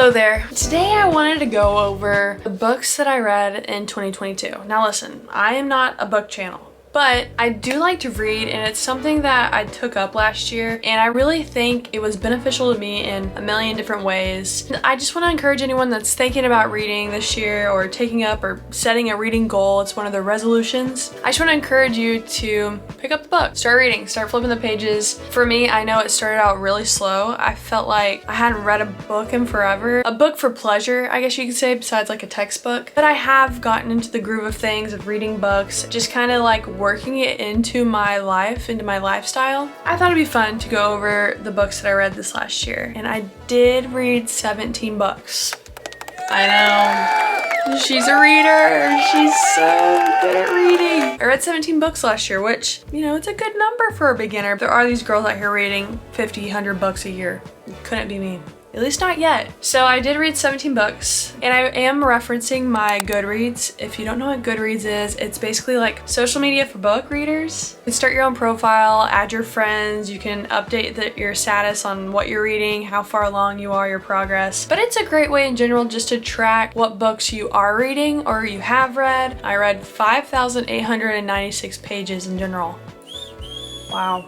Hello there. Today I wanted to go over the books that I read in 2022. Now listen, I am not a book channel, but I do like to read, and it's something that I took up last year, and I really think it was beneficial to me in a million different ways. I just want to encourage anyone that's thinking about reading this year or taking up or setting a reading goal. It's one of their resolutions. I just want to encourage you to pick up the book, start reading, start flipping the pages. For me, I know it started out really slow. I felt like I hadn't read a book in forever. A book for pleasure, I guess you could say, besides like a textbook. But I have gotten into the groove of things, of reading books, just kind of like working it into my life, into my lifestyle. I thought it'd be fun to go over the books that I read this last year, and I did read 17 books. I know. She's a reader. She's so good at reading. I read 17 books last year, which, you know, it's a good number for a beginner. There are these girls out here reading 50, 100 books a year. Couldn't be me. At least not yet. So I did read 17 books, and I am referencing my Goodreads. If you don't know what Goodreads is, it's basically like social media for book readers. You can start your own profile, add your friends, you can update your status on what you're reading, how far along you are, your progress. But it's a great way in general just to track what books you are reading or you have read. I read 5,896 pages in general. Wow.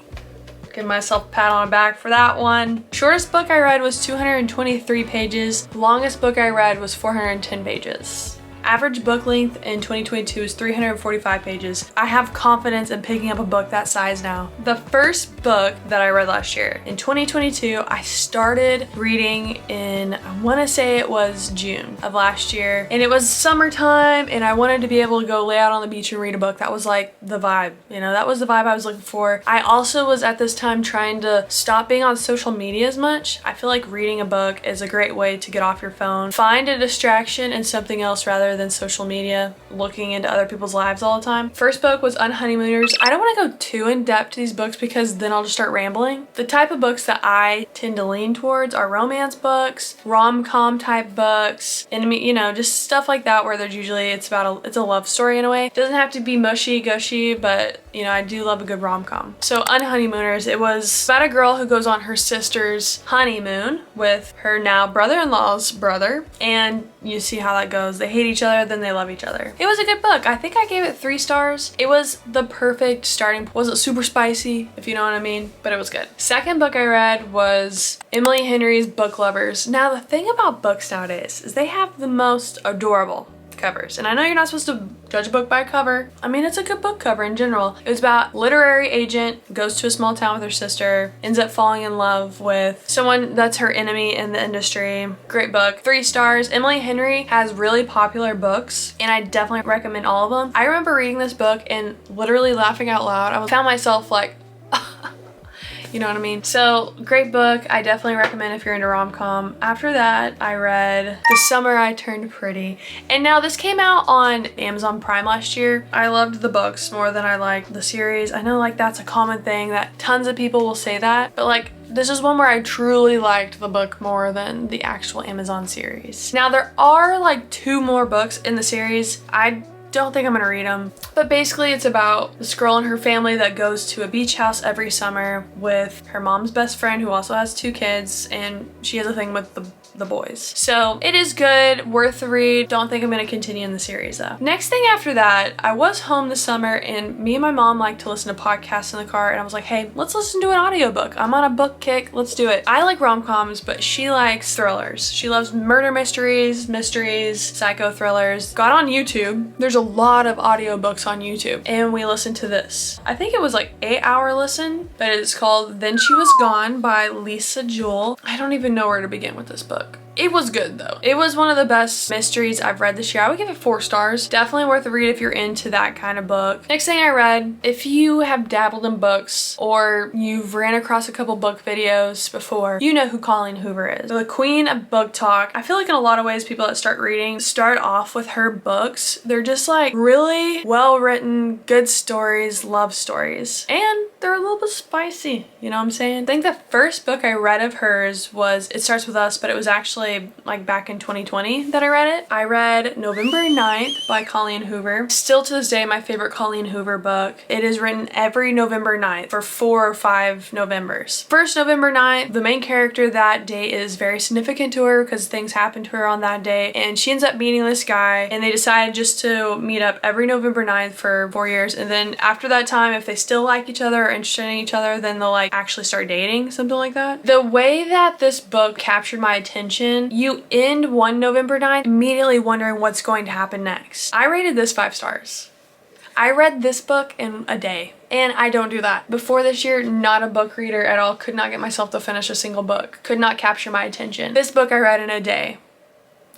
Give myself a pat on the back for that one. Shortest book I read was 223 pages. Longest book I read was 410 pages. Average book length in 2022 is 345 pages. I have confidence in picking up a book that size now. The first book that I read last year, in 2022, I started reading in, I want to say it was June of last year. And it was summertime, and I wanted to be able to go lay out on the beach and read a book. That was like the vibe, you know, that was the vibe I was looking for. I also was at this time trying to stop being on social media as much. I feel like reading a book is a great way to get off your phone, find a distraction in something else rather than social media, looking into other people's lives all the time. First book was Unhoneymooners. I don't want to go too in depth to these books because then I'll just start rambling. The type of books that I tend to lean towards are romance books, rom-com type books, and you know, just stuff like that where there's usually it's a love story in a way. It doesn't have to be mushy gushy, but you know, I do love a good rom-com. So Unhoneymooners, it was about a girl who goes on her sister's honeymoon with her now brother-in-law's brother, and you see how that goes. They hate each other, then they love each other. It was a good book. I think I gave it 3 stars. It was the perfect starting. Wasn't super spicy, if you know what I mean, but it was good. Second book I read was Emily Henry's Book Lovers. Now the thing about books nowadays is they have the most adorable covers. And I know you're not supposed to judge a book by a cover. I mean, it's a good book cover in general. It was about literary agent, goes to a small town with her sister, ends up falling in love with someone that's her enemy in the industry. Great book. 3 stars. Emily Henry has really popular books, and I definitely recommend all of them. I remember reading this book and literally laughing out loud. I found myself like, you know what I mean? So great book. I definitely recommend if you're into rom-com. After that, I read The Summer I Turned Pretty. And now this came out on Amazon Prime last year. I loved the books more than I liked the series. I know like that's a common thing that tons of people will say that, but like this is one where I truly liked the book more than the actual Amazon series. Now there are like 2 more books in the series. I don't think I'm gonna read them, but basically it's about this girl and her family that goes to a beach house every summer with her mom's best friend who also has 2 kids, and she has a thing with the boys. So it is good, worth the read. Don't think I'm gonna continue in the series though. Next thing after that, I was home this summer, and me and my mom like to listen to podcasts in the car, and I was like, hey, let's listen to an audiobook. I'm on a book kick, let's do it. I like rom-coms, but she likes thrillers. She loves murder mysteries, psycho thrillers. Got on YouTube. There's a lot of audiobooks on YouTube, and we listened to this. I think it was like 8-hour listen, but it's called Then She Was Gone by Lisa Jewell. I don't even know where to begin with this book. It was good though. It was one of the best mysteries I've read this year. I would give it 4 stars. Definitely worth a read if you're into that kind of book. Next thing I read, if you have dabbled in books or you've ran across a couple book videos before, you know who Colleen Hoover is. The queen of book talk. I feel like in a lot of ways people that start reading start off with her books. They're just like really well written, good stories, love stories. And they're a little bit spicy, you know what I'm saying? I think the first book I read of hers was It Starts With Us, but it was actually like back in 2020 that I read it. I read November 9th by Colleen Hoover. Still to this day, my favorite Colleen Hoover book. It is written every November 9th for 4 or 5 Novembers. First November 9th, the main character that day is very significant to her because things happen to her on that day, and she ends up meeting this guy, and they decided just to meet up every November 9th for 4 years, and then after that time, if they still like each other or interested in each other, then they'll like actually start dating, something like that. The way that this book captured my attention, you end one November 9th immediately wondering what's going to happen next. I rated this 5 stars. I read this book in a day, and I don't do that. Before this year, not a book reader at all, could not get myself to finish a single book, could not capture my attention. This book I read in a day.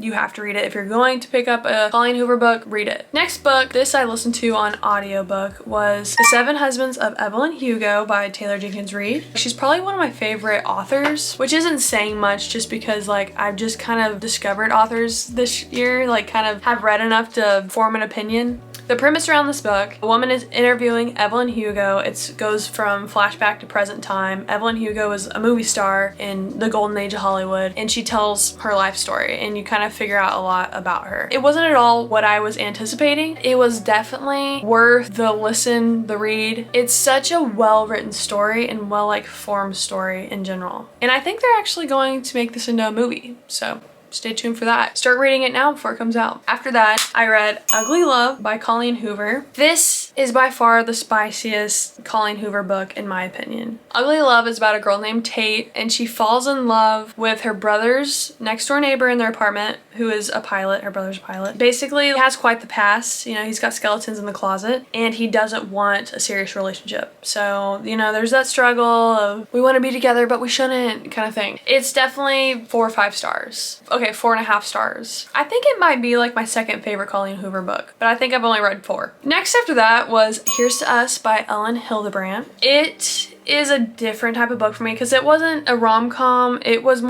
You have to read it. If you're going to pick up a Colleen Hoover book, read it. Next book, this I listened to on audiobook, was The Seven Husbands of Evelyn Hugo by Taylor Jenkins Reid. She's probably one of my favorite authors, which isn't saying much just because like I've just kind of discovered authors this year, like kind of have read enough to form an opinion. The premise around this book, a woman is interviewing Evelyn Hugo. It goes from flashback to present time. Evelyn Hugo was a movie star in the golden age of Hollywood, and she tells her life story, and you kind of figure out a lot about her. It wasn't at all what I was anticipating. It was definitely worth the listen, the read. It's such a well-written story and well like formed story in general. And I think they're actually going to make this into a movie, so stay tuned for that. Start reading it now before it comes out. After that, I read Ugly Love by Colleen Hoover. This is by far the spiciest Colleen Hoover book in my opinion. Ugly Love is about a girl named Tate, and she falls in love with her brother's next door neighbor in their apartment, who is a pilot. Her brother's a pilot. Basically, he has quite the past. You know, he's got skeletons in the closet, and he doesn't want a serious relationship. So, you know, there's that struggle of we want to be together, but we shouldn't kind of thing. It's definitely 4 or 5 stars. Okay, 4.5 stars. I think it might be like my second favorite Colleen Hoover book, but I think I've only read 4. Next after that was Here's to Us by Ellen Hildebrandt. It is a different type of book for me because it wasn't a rom-com. It was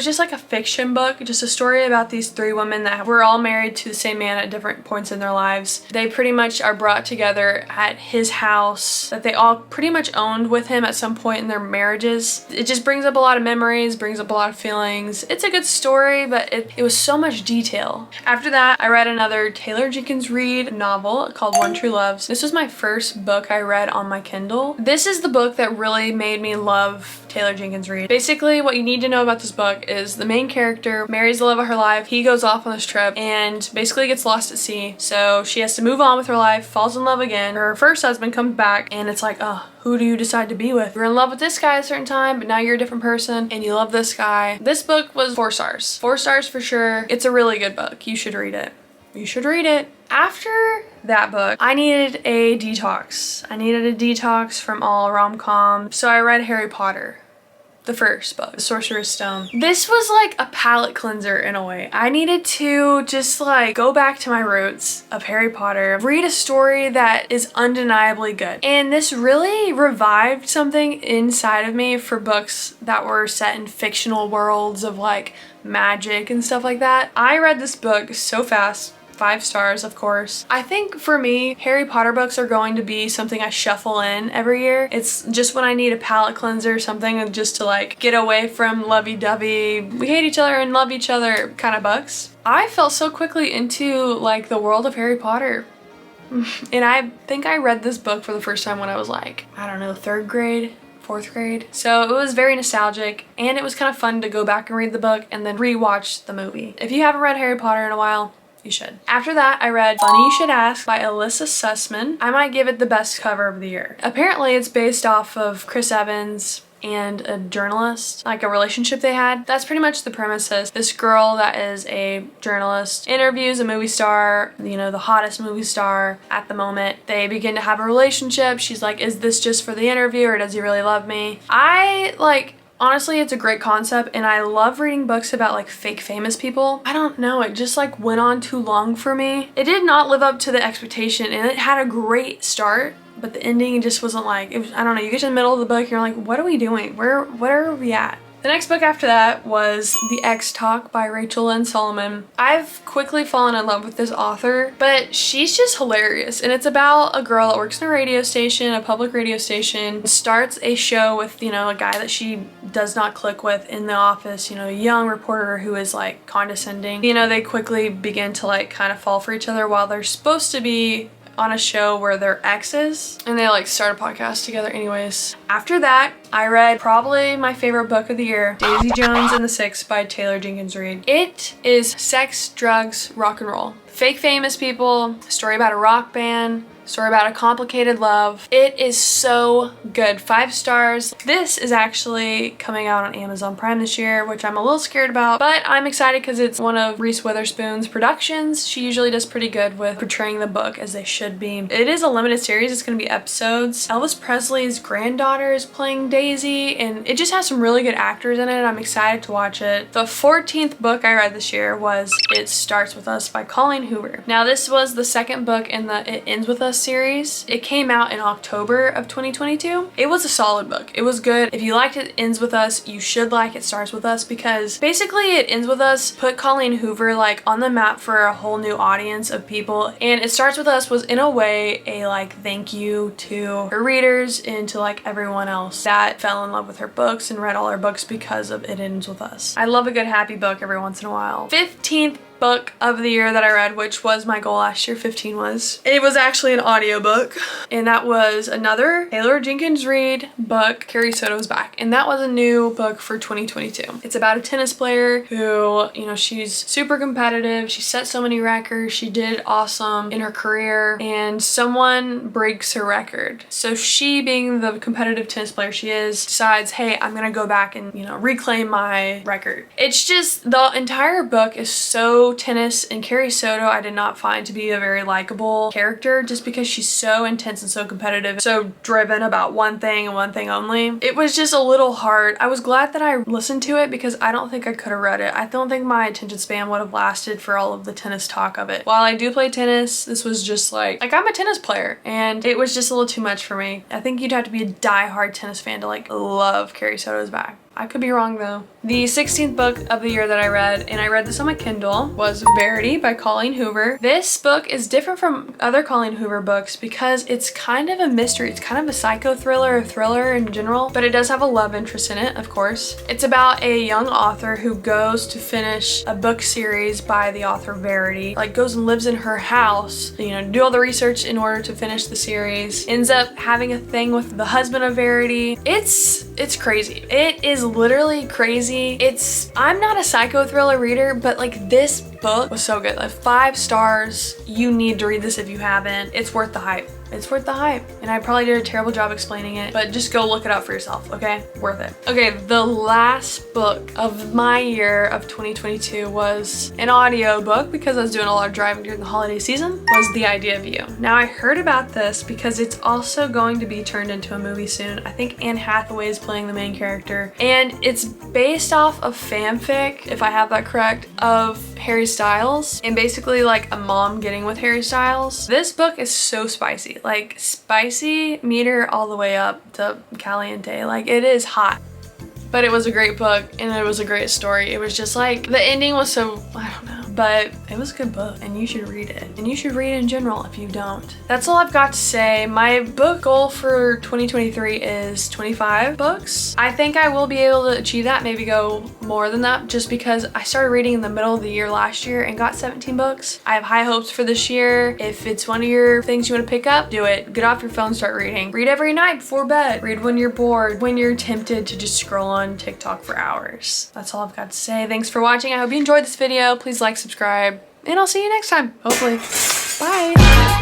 just like a fiction book, just a story about these 3 women that were all married to the same man at different points in their lives. They pretty much are brought together at his house that they all pretty much owned with him at some point in their marriages. It just brings up a lot of memories, brings up a lot of feelings. It's a good story, but it was so much detail. After that, I read another Taylor Jenkins Reid novel called One True Love. This was my first book I read on my Kindle. This is the book that really made me love Taylor Jenkins Reid. Basically, what you need to know about this book is the main character marries the love of her life. He goes off on this trip and basically gets lost at sea. So she has to move on with her life, falls in love again. Her first husband comes back, and it's like, oh, who do you decide to be with? You're in love with this guy at a certain time, but now you're a different person and you love this guy. This book was 4 stars. 4 stars for sure. It's a really good book. You should read it. You should read it. After that book, I needed a detox. I needed a detox from all rom-com. So I read Harry Potter, the first book, The Sorcerer's Stone. This was like a palate cleanser in a way. I needed to just like go back to my roots of Harry Potter, read a story that is undeniably good. And this really revived something inside of me for books that were set in fictional worlds of like magic and stuff like that. I read this book so fast. 5 stars, of course. I think for me, Harry Potter books are going to be something I shuffle in every year. It's just when I need a palate cleanser, something just to like get away from lovey-dovey, we hate each other and love each other kind of books. I fell so quickly into like the world of Harry Potter. And I think I read this book for the first time when I was like, I don't know, 3rd grade. 4th grade. So it was very nostalgic, and it was kind of fun to go back and read the book and then rewatch the movie. If you haven't read Harry Potter in a while, you should. After that, I read Funny You Should Ask by Alyssa Sussman. I might give it the best cover of the year. Apparently, it's based off of Chris Evans and a journalist, like a relationship they had. That's pretty much the premise. Is this girl that is a journalist interviews a movie star, you know, the hottest movie star at the moment. They begin to have a relationship. She's like, is this just for the interview or does he really love me? Honestly, it's a great concept, and I love reading books about like fake famous people. I don't know, it just like went on too long for me. It did not live up to the expectation, and it had a great start, but the ending just wasn't like, it was, I don't know, you get to the middle of the book and you're like, what are we doing? Where are we at? The next book after that was The X Talk by Rachel Lynn Solomon. I've quickly fallen in love with this author, but she's just hilarious. And it's about a girl that works in a radio station, a public radio station, starts a show with, you know, a guy that she does not click with in the office, you know, a young reporter who is like condescending. You know, they quickly begin to like kind of fall for each other while they're supposed to be on a show where they're exes, and they like start a podcast together anyways. After that, I read probably my favorite book of the year, Daisy Jones and the Six by Taylor Jenkins Reid. It is sex, drugs, rock and roll. Fake famous people, story about a rock band, story about a complicated love. It is so good. 5 stars. This is actually coming out on Amazon Prime this year, which I'm a little scared about, but I'm excited because it's one of Reese Witherspoon's productions. She usually does pretty good with portraying the book as they should be. It is a limited series. It's going to be episodes. Elvis Presley's granddaughter is playing Daisy, and it just has some really good actors in it. I'm excited to watch it. The 14th book I read this year was It Starts With Us by Colleen Hoover. Now, this was the second book in the It Ends With Us series. It came out in October of 2022. It was a solid book. It was good. If you liked It Ends With Us, you should like It Starts With Us, because basically It Ends With Us put Colleen Hoover like on the map for a whole new audience of people, and It Starts With Us was in a way a like thank you to her readers and to like everyone else that fell in love with her books and read all her books because of It Ends With Us. I love a good happy book every once in a while. 15th book of the year that I read, which was my goal last year, 15 was. It was actually an audiobook, and that was another Taylor Jenkins Reid book, Carrie Soto's Back, and that was a new book for 2022. It's about a tennis player who, you know, she's super competitive, she set so many records, she did awesome in her career, and someone breaks her record. So she, being the competitive tennis player she is, decides, hey, I'm gonna go back and, you know, reclaim my record. It's just, the entire book is so tennis, and Carrie Soto I did not find to be a very likable character, just because she's so intense and so competitive, so driven about one thing and one thing only. It was just a little hard. I was glad that I listened to it because I don't think I could have read it. I don't think my attention span would have lasted for all of the tennis talk of it. While I do play tennis, this was just like I'm a tennis player, and it was just a little too much for me. I think you'd have to be a die-hard tennis fan to like love Carrie Soto's Back. I could be wrong though. The 16th book of the year that I read, and I read this on my Kindle, was Verity by Colleen Hoover. This book is different from other Colleen Hoover books because it's kind of a mystery. It's kind of a psycho thriller or thriller in general, but it does have a love interest in it, of course. It's about a young author who goes to finish a book series by the author Verity, like goes and lives in her house, you know, do all the research in order to finish the series, ends up having a thing with the husband of Verity. It's crazy. It is literally crazy. I'm not a psycho thriller reader, but like this book was so good. Like 5 stars. You need to read this if you haven't. It's worth the hype. It's worth the hype. And I probably did a terrible job explaining it, but just go look it up for yourself, okay? Worth it. Okay, the last book of my year of 2022 was an audio book because I was doing a lot of driving during the holiday season, was The Idea of You. Now I heard about this because it's also going to be turned into a movie soon. I think Anne Hathaway is playing the main character, and it's based off of fanfic, if I have that correct, of Harry Styles, and basically like a mom getting with Harry Styles. This book is so spicy. Like spicy meter all the way up to caliente. Like it is hot. But it was a great book, and it was a great story. It was just like, the ending was so, I don't know, but it was a good book, and you should read it. And you should read it in general if you don't. That's all I've got to say. My book goal for 2023 is 25 books. I think I will be able to achieve that, maybe go more than that, just because I started reading in the middle of the year last year and got 17 books. I have high hopes for this year. If it's one of your things you want to pick up, do it. Get off your phone, start reading. Read every night before bed. Read when you're bored, when you're tempted to just scroll on TikTok for hours. That's all I've got to say. Thanks for watching. I hope you enjoyed this video. Please like, subscribe, and I'll see you next time, hopefully. Bye.